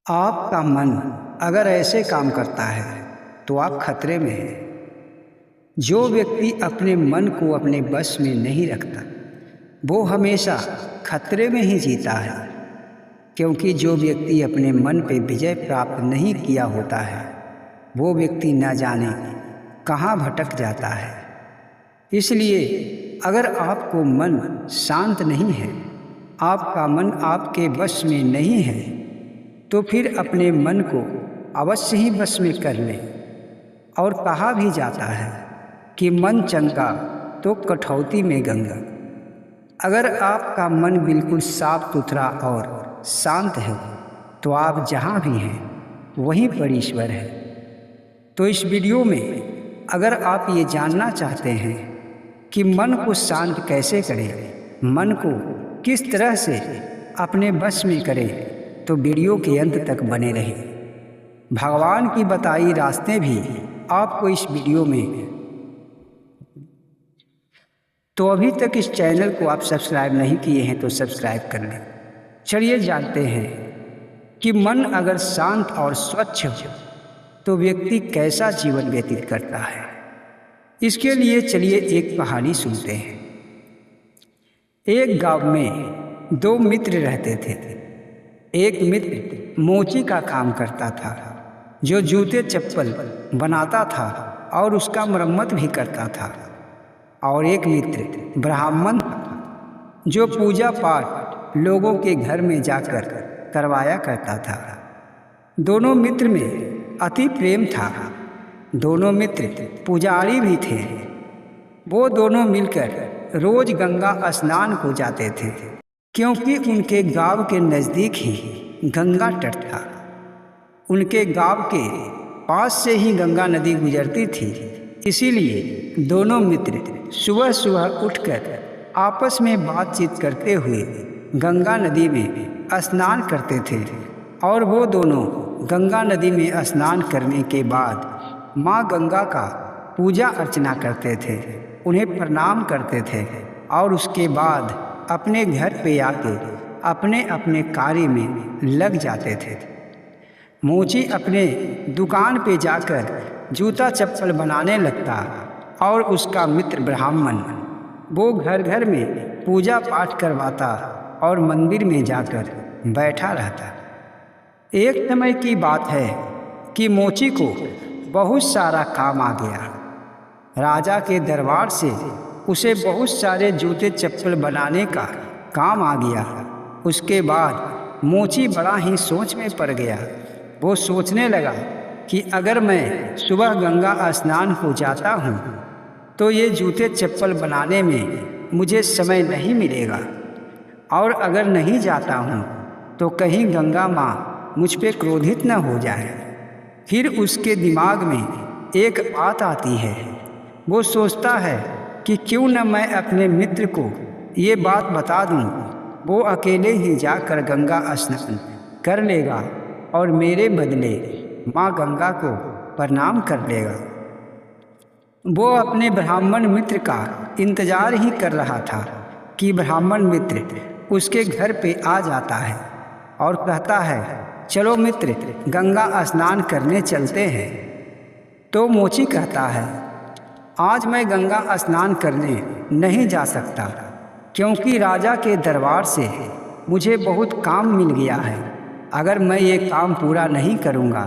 आपका मन अगर ऐसे काम करता है तो आप खतरे में हैं। जो व्यक्ति अपने मन को अपने बस में नहीं रखता वो हमेशा खतरे में ही जीता है, क्योंकि जो व्यक्ति अपने मन पे विजय प्राप्त नहीं किया होता है वो व्यक्ति न जाने कहाँ भटक जाता है। इसलिए अगर आपको मन शांत नहीं है, आपका मन आपके वश में नहीं है, तो फिर अपने मन को अवश्य ही वश में कर लें। और कहा भी जाता है कि मन चंगा तो कठौती में गंगा। अगर आपका मन बिल्कुल साफ सुथरा और शांत है तो आप जहाँ भी हैं वहीं पर ईश्वर है। तो इस वीडियो में अगर आप ये जानना चाहते हैं कि मन को शांत कैसे करें, मन को किस तरह से अपने बस में करें, तो वीडियो के अंत तक बने रहें। भगवान की बताई रास्ते भी आपको इस वीडियो में। तो अभी तक इस चैनल को आप सब्सक्राइब नहीं किए हैं तो सब्सक्राइब कर लें। चलिए जानते हैं कि मन अगर शांत और स्वच्छ हो तो व्यक्ति कैसा जीवन व्यतीत करता है। इसके लिए चलिए एक कहानी सुनते हैं। एक गांव में दो मित्र रहते थे। एक मित्र मोची का काम करता था, जो जूते चप्पल बनाता था और उसका मरम्मत भी करता था। और एक मित्र ब्राह्मण था, जो पूजा पाठ लोगों के घर में जाकर करवाया करता था। दोनों मित्र में अति प्रेम था। दोनों मित्र पुजारी भी थे। वो दोनों मिलकर रोज गंगा स्नान को जाते थे, क्योंकि उनके गांव के नज़दीक ही गंगा तट था। उनके गांव के पास से ही गंगा नदी गुजरती थी। इसीलिए दोनों मित्र सुबह सुबह उठकर आपस में बातचीत करते हुए गंगा नदी में स्नान करते थे। और वो दोनों गंगा नदी में स्नान करने के बाद माँ गंगा का पूजा अर्चना करते थे, उन्हें प्रणाम करते थे और उसके बाद अपने घर पे आके अपने अपने कार्य में लग जाते थे। मोची अपने दुकान पे जाकर जूता चप्पल बनाने लगता और उसका मित्र ब्राह्मण वो घर घर में पूजा पाठ करवाता और मंदिर में जाकर बैठा रहता। एक समय की बात है कि मोची को बहुत सारा काम आ गया। राजा के दरबार से उसे बहुत सारे जूते चप्पल बनाने का काम आ गया। उसके बाद मोची बड़ा ही सोच में पड़ गया। वो सोचने लगा कि अगर मैं सुबह गंगा स्नान हो जाता हूँ तो ये जूते चप्पल बनाने में मुझे समय नहीं मिलेगा, और अगर नहीं जाता हूँ तो कहीं गंगा माँ मुझ पे क्रोधित न हो जाए। फिर उसके दिमाग में एक बात आती है। वो सोचता है कि क्यों न मैं अपने मित्र को ये बात बता दूँ। वो अकेले ही जाकर गंगा स्नान कर लेगा और मेरे बदले माँ गंगा को प्रणाम कर लेगा। वो अपने ब्राह्मण मित्र का इंतजार ही कर रहा था कि ब्राह्मण मित्र उसके घर पे आ जाता है और कहता है, चलो मित्र गंगा स्नान करने चलते हैं। तो मोची कहता है, आज मैं गंगा स्नान करने नहीं जा सकता, क्योंकि राजा के दरबार से मुझे बहुत काम मिल गया है। अगर मैं ये काम पूरा नहीं करूँगा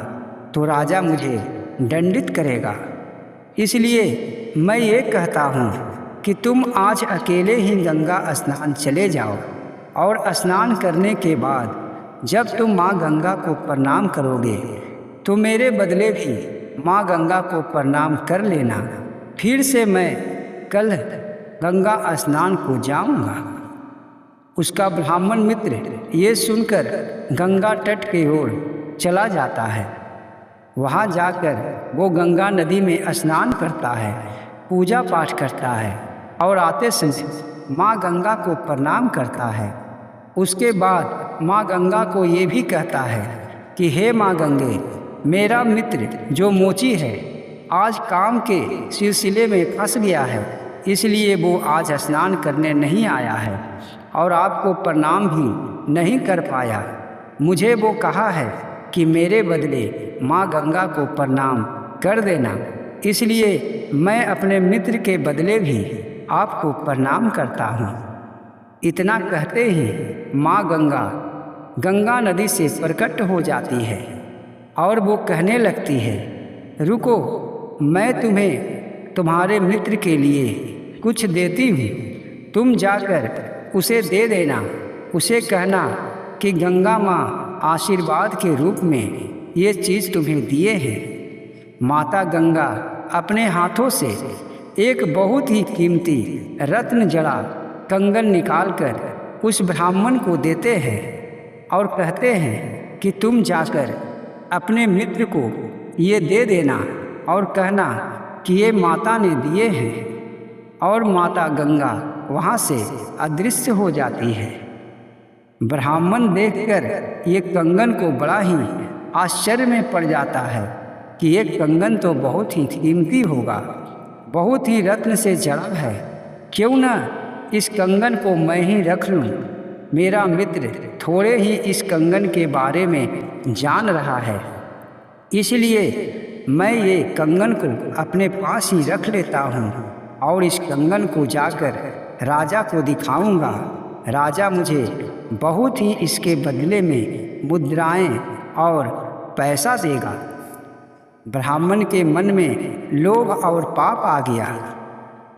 तो राजा मुझे दंडित करेगा। इसलिए मैं ये कहता हूँ कि तुम आज अकेले ही गंगा स्नान चले जाओ, और स्नान करने के बाद जब तुम माँ गंगा को प्रणाम करोगे तो मेरे बदले भी माँ गंगा को प्रणाम कर लेना। फिर से मैं कल गंगा स्नान को जाऊँगा। उसका ब्राह्मण मित्र ये सुनकर गंगा तट की ओर चला जाता है। वहाँ जाकर वो गंगा नदी में स्नान करता है, पूजा पाठ करता है और आते समय माँ गंगा को प्रणाम करता है। उसके बाद माँ गंगा को ये भी कहता है कि हे माँ गंगे, मेरा मित्र जो मोची है आज काम के सिलसिले में फंस गया है, इसलिए वो आज स्नान करने नहीं आया है और आपको प्रणाम भी नहीं कर पाया। मुझे वो कहा है कि मेरे बदले माँ गंगा को प्रणाम कर देना, इसलिए मैं अपने मित्र के बदले भी आपको प्रणाम करता हूँ। इतना कहते ही माँ गंगा गंगा नदी से प्रकट हो जाती है और वो कहने लगती है, रुको, मैं तुम्हें तुम्हारे मित्र के लिए कुछ देती हूँ, तुम जाकर उसे दे देना। उसे कहना कि गंगा माँ आशीर्वाद के रूप में ये चीज़ तुम्हें दिए हैं। माता गंगा अपने हाथों से एक बहुत ही कीमती रत्न जड़ा कंगन निकालकर उस ब्राह्मण को देते हैं और कहते हैं कि तुम जाकर अपने मित्र को ये दे देना और कहना कि ये माता ने दिए हैं। और माता गंगा वहाँ से अदृश्य हो जाती है। ब्राह्मण देखकर ये कंगन को बड़ा ही आश्चर्य में पड़ जाता है कि ये कंगन तो बहुत ही कीमती होगा, बहुत ही रत्न से जड़ा है, क्यों न इस कंगन को मैं ही रख लूँ। मेरा मित्र थोड़े ही इस कंगन के बारे में जान रहा है, इसलिए मैं ये कंगन को अपने पास ही रख लेता हूँ और इस कंगन को जाकर राजा को दिखाऊंगा। राजा मुझे बहुत ही इसके बदले में मुद्राएं और पैसा देगा। ब्राह्मण के मन में लोभ और पाप आ गया।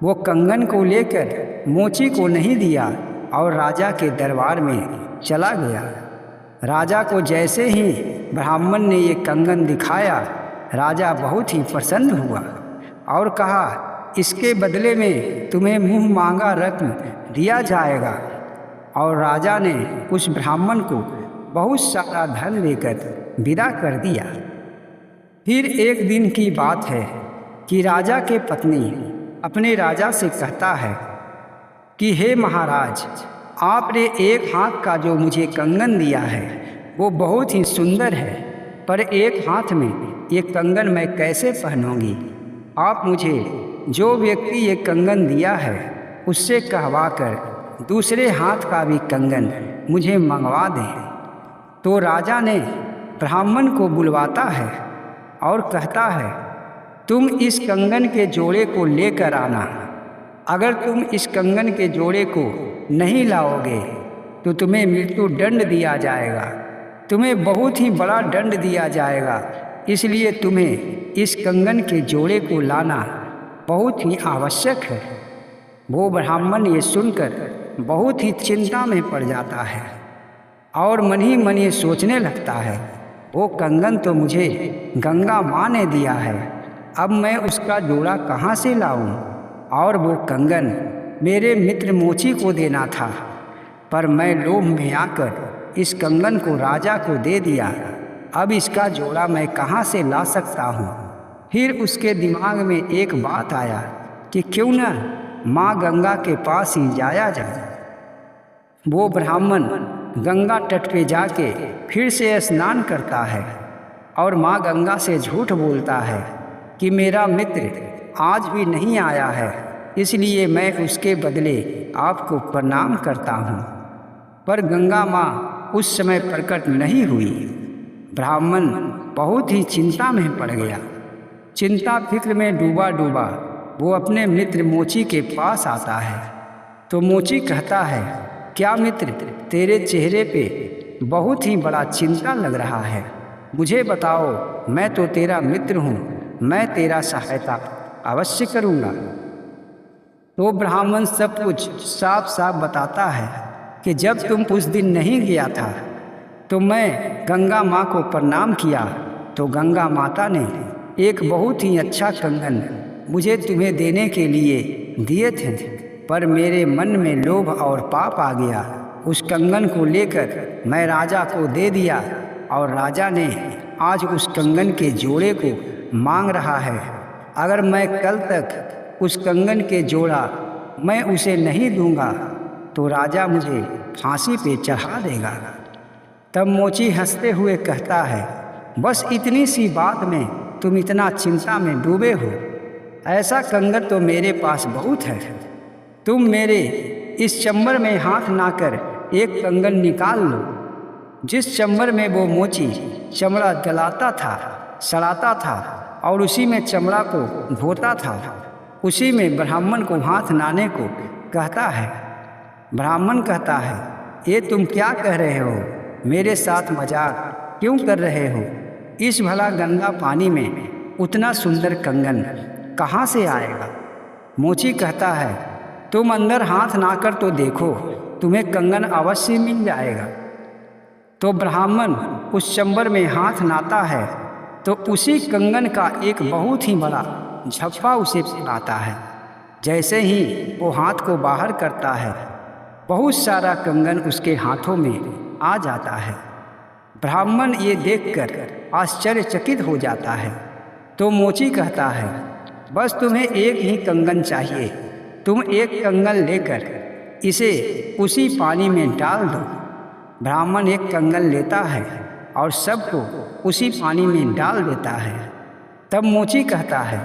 वो कंगन को लेकर मोची को नहीं दिया और राजा के दरबार में चला गया। राजा को जैसे ही ब्राह्मण ने ये कंगन दिखाया, राजा बहुत ही प्रसन्न हुआ और कहा, इसके बदले में तुम्हें मुँह मांगा रत्न दिया जाएगा। और राजा ने उस ब्राह्मण को बहुत सारा धन लेकर विदा कर दिया। फिर एक दिन की बात है कि राजा के पत्नी अपने राजा से कहता है कि हे महाराज, आपने एक हाथ का जो मुझे कंगन दिया है वो बहुत ही सुंदर है, पर एक हाथ में ये कंगन मैं कैसे पहनूंगी। आप मुझे जो व्यक्ति ये कंगन दिया है उससे कहवा कर दूसरे हाथ का भी कंगन मुझे मंगवा दें। तो राजा ने ब्राह्मण को बुलवाता है और कहता है, तुम इस कंगन के जोड़े को लेकर आना। अगर तुम इस कंगन के जोड़े को नहीं लाओगे तो तुम्हें मृत्यु दंड दिया जाएगा, तुम्हें बहुत ही बड़ा दंड दिया जाएगा, इसलिए तुम्हें इस कंगन के जोड़े को लाना बहुत ही आवश्यक है। वो ब्राह्मण ये सुनकर बहुत ही चिंता में पड़ जाता है और मन ही मन ये सोचने लगता है, वो कंगन तो मुझे गंगा माँ ने दिया है, अब मैं उसका जोड़ा कहाँ से लाऊं। और वो कंगन मेरे मित्र मोची को देना था, पर मैं लोभ में आकर इस कंगन को राजा को दे दिया। अब इसका जोड़ा मैं कहाँ से ला सकता हूँ। फिर उसके दिमाग में एक बात आया कि क्यों न माँ गंगा के पास ही जाया जाए। वो ब्राह्मण गंगा तट पे जाके फिर से स्नान करता है और माँ गंगा से झूठ बोलता है कि मेरा मित्र आज भी नहीं आया है, इसलिए मैं उसके बदले आपको प्रणाम करता हूँ। पर गंगा माँ उस समय प्रकट नहीं हुई। ब्राह्मण बहुत ही चिंता में पड़ गया। चिंता फिक्र में डूबा डूबा वो अपने मित्र मोची के पास आता है। तो मोची कहता है, क्या मित्र, तेरे चेहरे पे बहुत ही बड़ा चिंता लग रहा है, मुझे बताओ, मैं तो तेरा मित्र हूँ, मैं तेरा सहायता अवश्य करूँगा। तो ब्राह्मण सब कुछ साफ साफ बताता है कि जब तुम उस दिन नहीं गया था तो मैं गंगा माँ को प्रणाम किया तो गंगा माता ने एक बहुत ही अच्छा कंगन मुझे तुम्हें देने के लिए दिए थे, पर मेरे मन में लोभ और पाप आ गया। उस कंगन को लेकर मैं राजा को दे दिया और राजा ने आज उस कंगन के जोड़े को मांग रहा है। अगर मैं कल तक उस कंगन के जोड़ा मैं उसे नहीं दूंगा तो राजा मुझे फांसी पे चढ़ा देगा। तब मोची हंसते हुए कहता है, बस इतनी सी बात में तुम इतना चिंता में डूबे हो, ऐसा कंगन तो मेरे पास बहुत है। तुम मेरे इस चंबर में हाथ ना कर एक कंगन निकाल लो। जिस चंबर में वो मोची चमड़ा गलाता था, सड़ाता था और उसी में चमड़ा को धोता था। उसी में ब्राह्मण को हाथ नाने को कहता है। ब्राह्मण कहता है, ये तुम क्या कह रहे हो? मेरे साथ मजाक क्यों कर रहे हो? इस भला गंगा पानी में उतना सुंदर कंगन कहाँ से आएगा? मोची कहता है, तुम अंदर हाथ ना कर तो देखो, तुम्हें कंगन अवश्य मिल जाएगा। तो ब्राह्मण उस चंबर में हाथ नाता है तो उसी कंगन का एक बहुत ही बड़ा झप्पा उसे आता है। जैसे ही वो हाथ को बाहर करता है, बहुत सारा कंगन उसके हाथों में आ जाता है। ब्राह्मण ये देखकर आश्चर्यचकित हो जाता है। तो मोची कहता है, बस तुम्हें एक ही कंगन चाहिए, तुम एक कंगन लेकर इसे उसी पानी में डाल दो। ब्राह्मण एक कंगन लेता है और सबको उसी पानी में डाल देता है। तब मोची कहता है,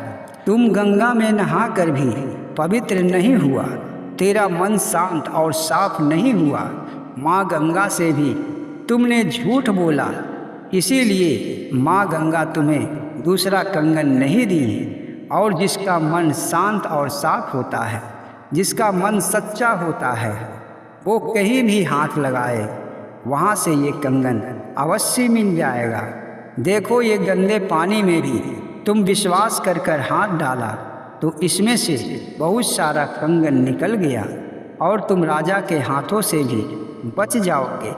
तुम गंगा में नहाकर भी पवित्र नहीं हुआ, तेरा मन शांत और साफ नहीं हुआ। माँ गंगा से भी तुमने झूठ बोला, इसीलिए माँ गंगा तुम्हें दूसरा कंगन नहीं दी। और जिसका मन शांत और साफ होता है, जिसका मन सच्चा होता है, वो कहीं भी हाथ लगाए वहाँ से ये कंगन अवश्य मिल जाएगा। देखो, ये गंदे पानी में भी तुम विश्वास कर कर हाथ डाला तो इसमें से बहुत सारा कंगन निकल गया और तुम राजा के हाथों से भी बच जाओगे।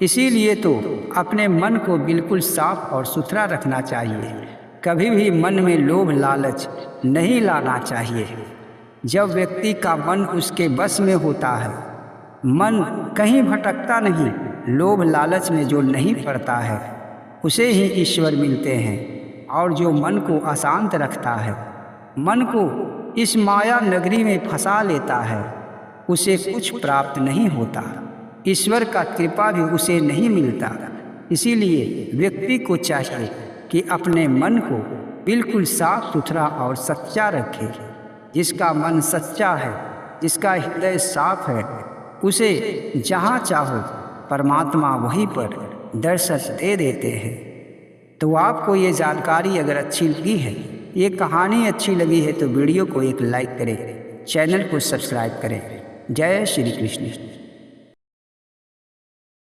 इसीलिए तो अपने मन को बिल्कुल साफ और सुथरा रखना चाहिए। कभी भी मन में लोभ लालच नहीं लाना चाहिए। जब व्यक्ति का मन उसके बस में होता है, मन कहीं भटकता नहीं, लोभ लालच में जो नहीं पड़ता है उसे ही ईश्वर मिलते हैं। और जो मन को अशांत रखता है, मन को इस माया नगरी में फंसा लेता है, उसे कुछ प्राप्त नहीं होता, ईश्वर का कृपा भी उसे नहीं मिलता। इसीलिए व्यक्ति को चाहिए कि अपने मन को बिल्कुल साफ सुथरा और सच्चा रखे। जिसका मन सच्चा है, जिसका हृदय साफ है, उसे जहाँ चाहो परमात्मा वहीं पर दर्शन दे देते हैं। तो आपको ये जानकारी अगर अच्छी लगी है, ये कहानी अच्छी लगी है तो वीडियो को एक लाइक करें, चैनल को सब्सक्राइब करें। जय श्री कृष्ण।